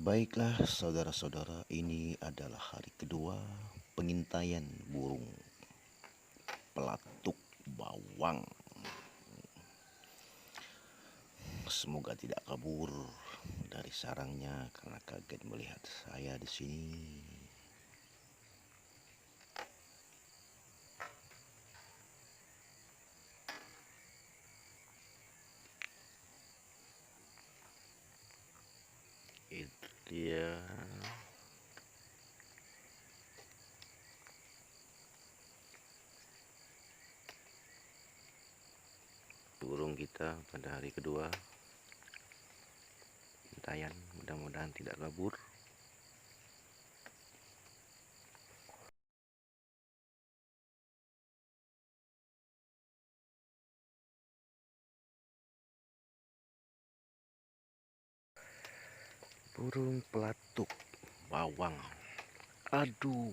Baiklah saudara-saudara, ini adalah hari kedua pengintaian burung pelatuk bawang. Semoga tidak kabur dari sarangnya karena kaget melihat saya di sini. Itu dia. Burung kita pada hari kedua pengintaian, mudah-mudahan tidak kabur. Burung pelatuk bawang. Aduh,